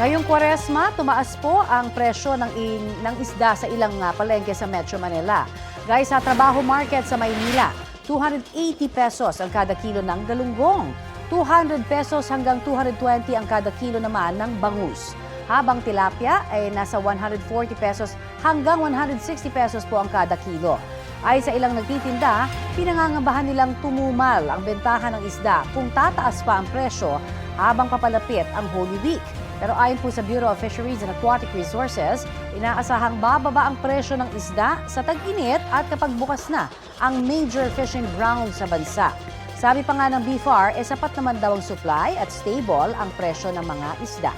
Ngayong Kwaresma, tumaas po ang presyo ng isda sa ilang palengke sa Metro Manila. Guys, sa Trabaho Market sa Maynila, 280 pesos ang kada kilo ng galunggong. 200 pesos hanggang 220 ang kada kilo naman ng bangus. Habang tilapia ay nasa 140 pesos hanggang 160 pesos po ang kada kilo. Ay sa ilang nagtitinda, pinangangabahan nilang tumumal ang bentahan ng isda kung tataas pa ang presyo habang papalapit ang Holy Week. Pero ayon po sa Bureau of Fisheries and Aquatic Resources, inaasahang bababa ang presyo ng isda sa tag-init at kapag bukas na ang major fishing ground sa bansa. Sabi pa nga ng BFAR, sapat naman daw ang supply at stable ang presyo ng mga isda.